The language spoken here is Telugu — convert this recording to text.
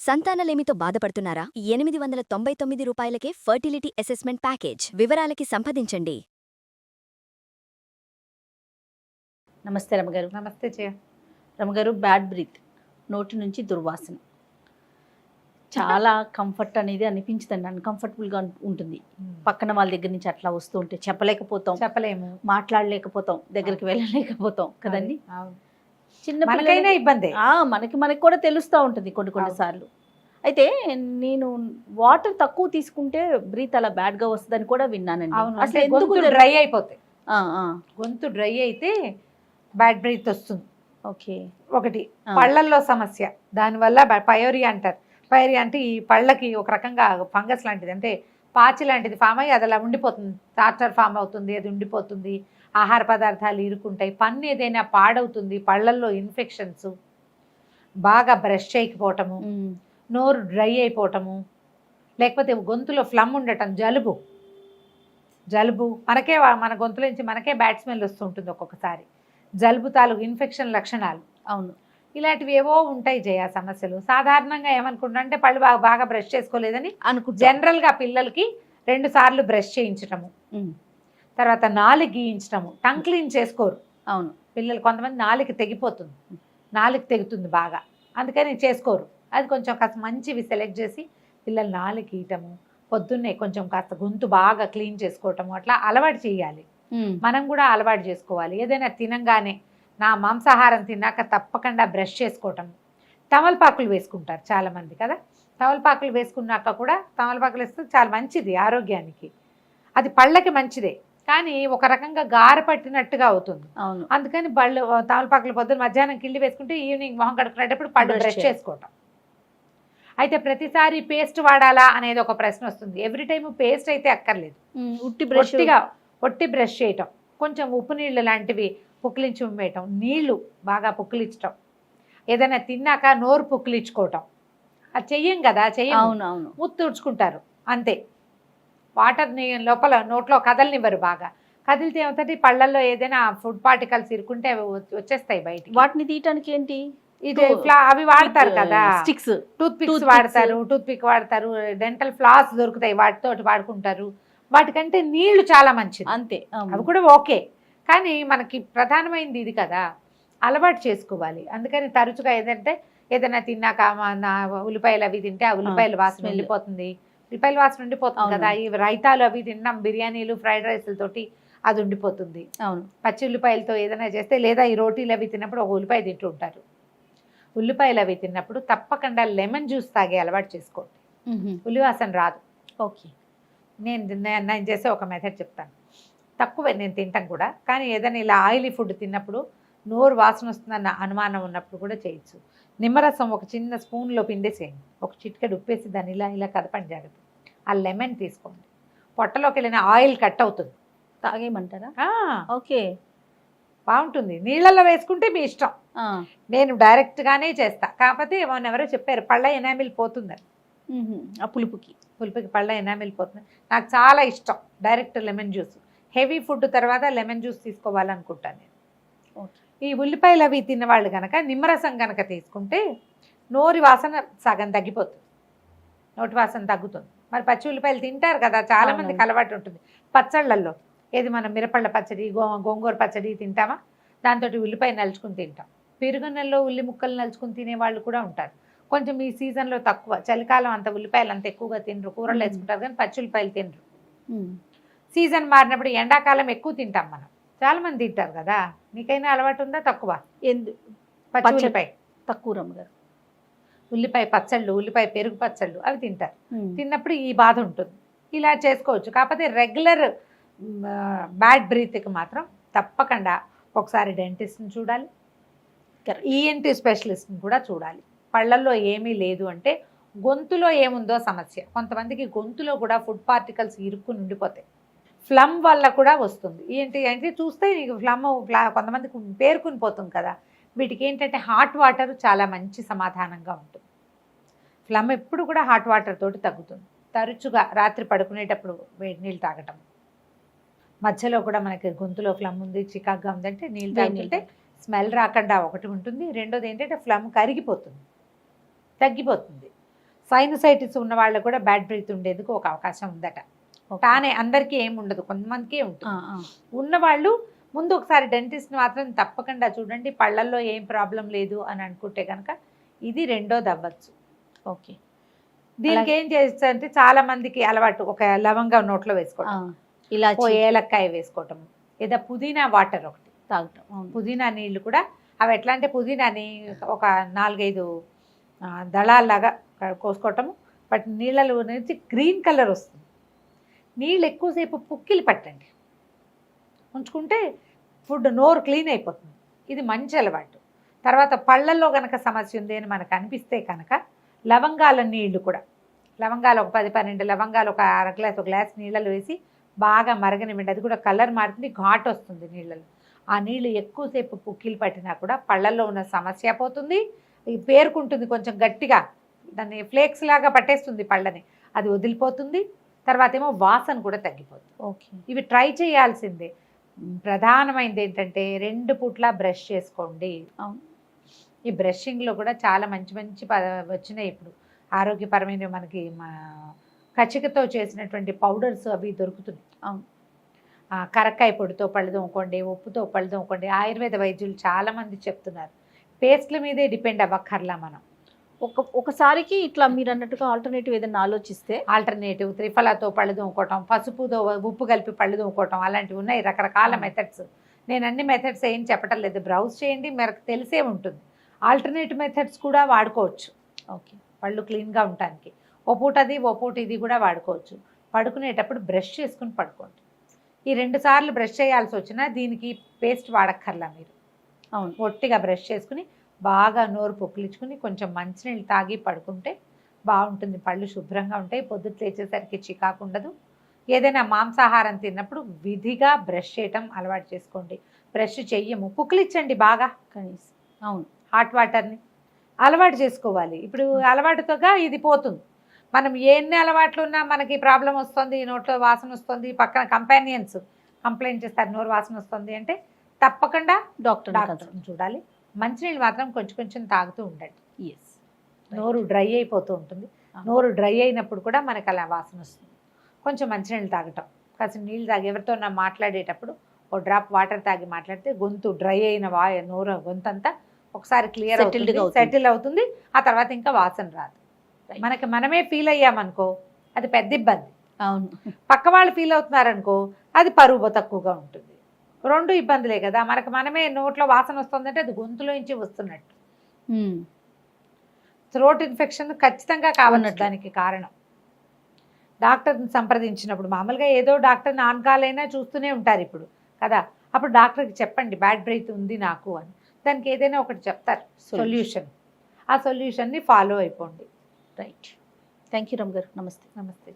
సంతానలేమితో బాధపడుతున్నారా? 899 రూపాయలకే ఫర్టిలిటీ అసెస్మెంట్ ప్యాకేజ్. వివరాలకి సంప్రదించండి. నమస్తే రమగారు. నమస్తే జయ. రమగారు, బ్యాడ్ బ్రీత్, నోటి నుంచి దుర్వాసన చాలా కంఫర్ట్ అనేది అనిపించదండి, అన్కంఫర్టబుల్గా ఉంటుంది. పక్కన వాళ్ళ దగ్గర నుంచి అట్లా వస్తూ ఉంటే చెప్పలేము, మాట్లాడలేకపోతాం, దగ్గరికి వెళ్ళలేకపోతాం కదండి. చిన్న మనకైనా ఇబ్బంది, మనకి కూడా తెలుస్తూ ఉంటుంది కొన్ని సార్లు. అయితే నేను వాటర్ తక్కువ తీసుకుంటే బ్రీత్ అలా బ్యాడ్గా వస్తుందని కూడా విన్నానండి. అసలు ఎందుకు డ్రై అయిపోతాయి, గొంతు డ్రై అయితే బ్యాడ్ బ్రీత్ వస్తుంది. ఓకే, ఒకటి పళ్ళల్లో సమస్య, దానివల్ల పయోరియా అంటారు. పయోరియా అంటే ఈ పళ్ళకి ఒక రకంగా ఫంగస్ లాంటిది, అంటే పాచి లాంటిది ఫామ్ అయ్యి అది అలా ఉండిపోతుంది, టార్చర్ ఫామ్ అవుతుంది, అది ఉండిపోతుంది. ఆహార పదార్థాలు ఇరుకుంటాయి, పన్ను ఏదైనా పాడవుతుంది, పళ్ళల్లో ఇన్ఫెక్షన్స్, బాగా బ్రష్ చేయకపోవటము, నోరు డ్రై అయిపోవటము, లేకపోతే గొంతులో ఫ్లమ్ ఉండటం, జలుబు మన గొంతులో నుంచి మనకే బ్యాడ్ స్మెల్ వస్తుంటుంది ఒక్కొక్కసారి. జలుబు తాలూకు ఇన్ఫెక్షన్ లక్షణాలు, అవును, ఇలాంటివి ఏవో ఉంటాయి జయ సమస్యలు. సాధారణంగా ఏమనుకుంటా అంటే పళ్ళు బాగా బ్రష్ చేసుకోలేదని జనరల్గా పిల్లలకి 2 సార్లు బ్రష్ చేయించటము, తర్వాత నాలుగు గీయించటము, టంగ్ క్లీన్ చేసుకోరు. అవును, పిల్లలు కొంతమంది నాలుగు తెగుతుంది బాగా, అందుకని చేసుకోరు. అది కొంచెం కాస్త మంచివి సెలెక్ట్ చేసి పిల్లలు నాలుగు గీయటము, పొద్దున్నే కొంచెం కాస్త గొంతు బాగా క్లీన్ చేసుకోవటము, అట్లా అలవాటు చేయాలి. మనం కూడా అలవాటు చేసుకోవాలి. ఏదైనా తినంగానే నా మాంసాహారం తిన్నాక తప్పకుండా బ్రష్ చేసుకోవటం. తమలపాకులు వేసుకుంటారు చాలామంది కదా, తమలపాకులు వేసుకున్నాక కూడా తమలపాకులు వేస్తే చాలా మంచిది ఆరోగ్యానికి, అది పళ్ళకి మంచిదే, కానీ ఒక రకంగా గార పట్టినట్టుగా అవుతుంది. అందుకని తమలపాకులు పొద్దున్న మధ్యాహ్నం కిళ్ళి వేసుకుంటే ఈవినింగ్ మొహం కడుక్కునేటప్పుడు పళ్ళు బ్రష్ చేసుకోవటం. అయితే ప్రతిసారి పేస్ట్ వాడాలా అనేది ఒక ప్రశ్న వస్తుంది. ఎవ్రీ టైము పేస్ట్ అయితే అక్కర్లేదు, ఒట్టి బ్రష్ చేయటం, కొంచెం ఉప్పు నీళ్ళు లాంటివి పుక్కిలించి ఉమ్మేయటం, నీళ్లు బాగా పుక్కిలించటం, ఏదైనా తిన్నాక నోరు పుక్కిలించుకోవటం, అది చెయ్యం కదా, ముత్తు తుడుచుకుంటారు అంతే. వాటర్ని లోపల నోట్లో కదలనివ్వరు, బాగా కదిలితే ఏమవుతుంది పళ్ళల్లో ఏదైనా ఫుడ్ పార్టికల్స్ ఇరుకుంటే అవి వచ్చేస్తాయి బయటికి. వాటిని తీయటానికి ఏంటి, అవి వాడతారు కదా, స్టిక్స్, టూత్ పిక్ వాడతారు, డెంటల్ ఫ్లాస్ దొరుకుతాయి, వాటితో వాడుకుంటారు. వాటికంటే నీళ్లు చాలా మంచిది, అంతే, అవి కూడా ఓకే. కానీ మనకి ప్రధానమైనది ఇది కదా, అలవాటు చేసుకోవాలి. అందుకని తరచుగా ఏదైనా తిన్నాక ఉల్లిపాయలు అవి తింటే ఆ ఉల్లిపాయల వాసన ఉండిపోతుంది, కదా. ఈ రైతాలు అవి తిన్నాం, బిర్యానీలు ఫ్రైడ్ రైస్లతోటి అది ఉండిపోతుంది. అవును, పచ్చి ఉల్లిపాయలతో ఏదైనా చేస్తే, లేదా ఈ రోటీలు అవి తిన్నప్పుడు ఒక ఉల్లిపాయ తింటూ ఉంటారు. ఉల్లిపాయలు అవి తిన్నప్పుడు తప్పకుండా లెమన్ జ్యూస్ తాగే అలవాటు చేసుకోండి, ఉల్లివాసన రాదు. ఓకే, నేను చేసే ఒక మెథడ్ చెప్తాను. తక్కువే నేను తింటాం కూడా, కానీ ఏదైనా ఇలా ఆయిలీ ఫుడ్ తిన్నప్పుడు నోరు వాసన వస్తుందన్న అనుమానం ఉన్నప్పుడు కూడా చేయొచ్చు. నిమ్మరసం ఒక చిన్న స్పూన్లో పిండేసేయండి, ఒక చిటికెడు ఉప్పేసి దాన్ని ఇలా కదపండి జాగ్రత్త. ఆ లెమన్ తీసుకోండి, పొట్టలోకి వెళ్ళిన ఆయిల్ కట్ అవుతుంది, తాగేయమంటారా? ఓకే, బాగుంటుంది. నీళ్ళల్లో వేసుకుంటే మీ ఇష్టం, నేను డైరెక్ట్గానే చేస్తా. కాకపోతే ఎవరో చెప్పారు పళ్ళ ఎనామిల్ పోతుందని, ఆ పులుపుకి పళ్ళ ఎనామిల్ పోతుంది. నాకు చాలా ఇష్టం direct lemon juice. Heavy food తర్వాత లెమన్ జ్యూస్ తీసుకోవాలనుకుంటాను నేను. ఈ ఉల్లిపాయలు అవి తిన్నవాళ్ళు కనుక నిమ్మరసం కనుక తీసుకుంటే నోరి వాసన సగం తగ్గిపోతుంది, నోటి వాసన తగ్గుతుంది. మరి పచ్చి ఉల్లిపాయలు తింటారు కదా, చాలా మందికి అలవాటు ఉంటుంది. పచ్చళ్ళల్లో ఏది మనం మిరపళ్ళ పచ్చడి, గోంగూర పచ్చడి తింటామా, దాంతో ఉల్లిపాయ నలుచుకుని తింటాం. పెరుగున్నెల్లో ఉల్లి ముక్కలు నలుచుకుని తినేవాళ్ళు కూడా ఉంటారు. కొంచెం ఈ సీజన్లో తక్కువ, చలికాలం అంత ఉల్లిపాయలు అంత ఎక్కువగా తినరు, కూరలు వేసుకుంటారు, కానీ పచ్చి ఉల్లిపాయలు తినరు. సీజన్ మారినప్పుడు ఎండాకాలం ఎక్కువ తింటాం మనం, చాలా మంది తింటారు కదా. నీకైనా అలవాటు ఉందా? తక్కువ, పచ్చి ఉల్లిపాయ తక్కువ రమ్మగారు. ఉల్లిపాయ పచ్చళ్ళు, ఉల్లిపాయ పెరుగు పచ్చళ్ళు అవి తింటారు. తిన్నప్పుడు ఈ బాధ ఉంటుంది. ఇలా చేసుకోవచ్చు. కాకపోతే రెగ్యులర్ బ్యాడ్ బ్రీత్కి మాత్రం తప్పకుండా ఒకసారి డెంటిస్ట్ని చూడాలి, ఈఎన్టీ స్పెషలిస్ట్ని కూడా చూడాలి. పళ్ళల్లో ఏమీ లేదు అంటే గొంతులో ఏముందో సమస్య. కొంతమందికి గొంతులో కూడా ఫుడ్ పార్టికల్స్ ఇరుక్కుని ఉండిపోతాయి, ఫ్లమ్ వల్ల కూడా వస్తుంది. ఏంటి చూస్తే నీకు కొంతమందికి పేరుకుని పోతుంది కదా. వీటికి ఏంటంటే హాట్ వాటర్ చాలా మంచి సమాధానంగా ఉంటుంది. ఫ్లమ్ ఎప్పుడు కూడా హాట్ వాటర్ తోటి తగ్గుతుంది. తరచుగా రాత్రి పడుకునేటప్పుడు వేడి నీళ్ళు తాగటం, మధ్యలో కూడా మనకి గొంతులో ఫ్లమ్ ఉంది, చికాగ్గా ఉందంటే నీళ్ళు తాగితే స్మెల్ రాకుండా ఒకటి ఉంటుంది. రెండోది ఏంటంటే ఫ్లమ్ కరిగిపోతుంది, తగ్గిపోతుంది. సైనసైటిస్ ఉన్న వాళ్ళు కూడా బ్యాడ్ బ్రీత్ ఉండేందుకు ఒక అవకాశం ఉందట. కానీ అందరికీ ఏమి ఉండదు, కొంతమందికే ఉంటుంది. ఉన్నవాళ్ళు ముందు ఒకసారి డెంటిస్ట్ని మాత్రం తప్పకుండా చూడండి. పళ్ళల్లో ఏం ప్రాబ్లం లేదు అని అనుకుంటే కనుక ఇది రెండోది అవ్వచ్చు. ఓకే. దీనికి ఏం చేస్తా అంటే చాలా మందికి అలవాటు ఒక లవంగా నోట్లో వేసుకోవటం, ఇలా ఏలక్కాయ వేసుకోవటం, లేదా పుదీనా వాటర్ ఒకటి తాగటం. పుదీనా నీళ్ళు కూడా. అవి ఎట్లా అంటే పుదీనాని ఒక 4-5 దళాల్లాగా కోసుకోవటము. బట్ నీళ్ళలో నుంచి గ్రీన్ కలర్ వస్తుంది. నీళ్ళు ఎక్కువసేపు పుక్కిలి పట్టండి, ఉంచుకుంటే ఫుడ్ నోరు క్లీన్ అయిపోతుంది. ఇది మంచి అలవాటు. తర్వాత పళ్ళల్లో కనుక సమస్య ఉంది అని మనకు అనిపిస్తే కనుక లవంగాల నీళ్లు కూడా, లవంగాలు ఒక 10-12 లవంగాలు ఒక అర గ్లాస్, ఒక గ్లాస్ నీళ్ళలో వేసి బాగా మరగనివ్వండి. అది కూడా కలర్ మారుతుంది, ఘాటు వస్తుంది నీళ్ళలో. ఆ నీళ్ళు ఎక్కువసేపు పుక్కిలు పట్టినా కూడా పళ్ళల్లో ఉన్న సమస్య పోతుంది. పేరుకుంటుంది కొంచెం గట్టిగా, దాన్ని ఫ్లేక్స్ లాగా పట్టేస్తుంది పళ్ళని, అది వదిలిపోతుంది. తర్వాత ఏమో వాసన కూడా తగ్గిపోతుంది. ఓకే. ఇవి ట్రై చేయాల్సిందే. ప్రధానమైనది ఏంటంటే 2 పూట్ల బ్రష్ చేసుకోండి. ఈ బ్రషింగ్లో కూడా చాలా మంచి మంచి వచ్చినాయి ఇప్పుడు ఆరోగ్యపరమైన. మనకి కచ్చికతో చేసినటువంటి పౌడర్స్ అవి దొరుకుతున్నాయి. కరక్కాయ పొడితో పళ్ళు తోముకోండి, ఉప్పుతో పళ్ళు తోముకోండి. ఆయుర్వేద వైద్యులు చాలామంది చెప్తున్నారు. పేస్ట్ల మీదే డిపెండ్ అవ్వక్కర్లా మనం. ఒకసారికి ఇట్లా మీరు అన్నట్టుగా ఆల్టర్నేటివ్ ఏదైనా ఆలోచిస్తే, ఆల్టర్నేటివ్ త్రిఫలాతో పళ్ళు తోముకోవటం, పసుపుతో ఉప్పు కలిపి పళ్ళు తోముకోవటం, అలాంటివి ఉన్నాయి రకరకాల మెథడ్స్. నేను అన్ని మెథడ్స్ ఏం చెప్పటం లేదు, బ్రౌజ్ చేయండి, మీకు తెలిసే ఉంటుంది. ఆల్టర్నేటివ్ మెథడ్స్ కూడా వాడుకోవచ్చు. ఓకే. పళ్ళు క్లీన్గా ఉండటానికి ఓ పూట అది ఓ పూట ఇది కూడా వాడుకోవచ్చు. పడుకునేటప్పుడు బ్రష్ చేసుకుని పడుకోండి. ఈ 2 సార్లు బ్రష్ చేయాల్సి వచ్చినా దీనికి పేస్ట్ వాడక్కర్లా మీరు. అవును. ఒట్టిగా బ్రష్ చేసుకుని బాగా నోరు పొక్కిలించుకుని కొంచెం మంచినీళ్ళు తాగి పడుకుంటే బాగుంటుంది. పళ్ళు శుభ్రంగా ఉంటాయి, పొద్దుట లేచేసరికి చికాకు ఉండదు. ఏదైనా మాంసాహారం తిన్నప్పుడు విధిగా బ్రష్ చేయటం అలవాటు చేసుకోండి. బ్రష్ చెయ్యము, పుక్కిలిచ్చండి బాగా కనీసం. అవును. హాట్ వాటర్ని అలవాటు చేసుకోవాలి. ఇప్పుడు అలవాటుతోగా ఇది పోతుంది. మనం ఎన్ని అలవాట్లు ఉన్నా మనకి ప్రాబ్లం వస్తుంది, నోట్లో వాసన వస్తుంది, పక్కన కంపానియన్స్ కంప్లైంట్ చేస్తారు నోరు వాసన వస్తుంది అంటే తప్పకుండా డాక్టర్ని చూడాలి. మంచినీళ్ళు మాత్రం కొంచెం కొంచెం తాగుతూ ఉండండి. ఎస్. నోరు డ్రై అయిపోతూ ఉంటుంది. నోరు డ్రై అయినప్పుడు కూడా మనకు అలా వాసన వస్తుంది. కొంచెం మంచినీళ్ళు తాగటం, కాసిన నీళ్ళు తాగి ఎవరితో మాట్లాడేటప్పుడు ఓ డ్రాప్ వాటర్ తాగి మాట్లాడితే గొంతు డ్రై అయిన నోరు గొంతంతా ఒకసారి క్లియర్ సెటిల్ అవుతుంది. ఆ తర్వాత ఇంకా వాసన రాదు. మనకి మనమే ఫీల్ అయ్యామనుకో అది పెద్ద ఇబ్బంది. అవును. పక్క వాళ్ళు ఫీల్ అవుతున్నారనుకో అది పరువు తక్కువగా ఉంటుంది. 2 ఇబ్బందులే కదా. మనకు మనమే నోట్లో వాసన వస్తుందంటే అది గొంతులోంచి వస్తున్నట్టు. థ్రోట్ ఇన్ఫెక్షన్ ఖచ్చితంగా కావన్నట్టు దానికి కారణం. డాక్టర్ని సంప్రదించినప్పుడు మామూలుగా ఏదో డాక్టర్ నాన్ కాల్ అయినా చూస్తూనే ఉంటారు ఇప్పుడు కదా. అప్పుడు డాక్టర్కి చెప్పండి బ్యాడ్ బ్రీత్ ఉంది నాకు అని. దానికి ఏదైనా ఒకటి చెప్తారు సొల్యూషన్. ఆ సొల్యూషన్ని ఫాలో అయిపోండి. రైట్. థ్యాంక్ యూ రమ్ గారు. నమస్తే. నమస్తే.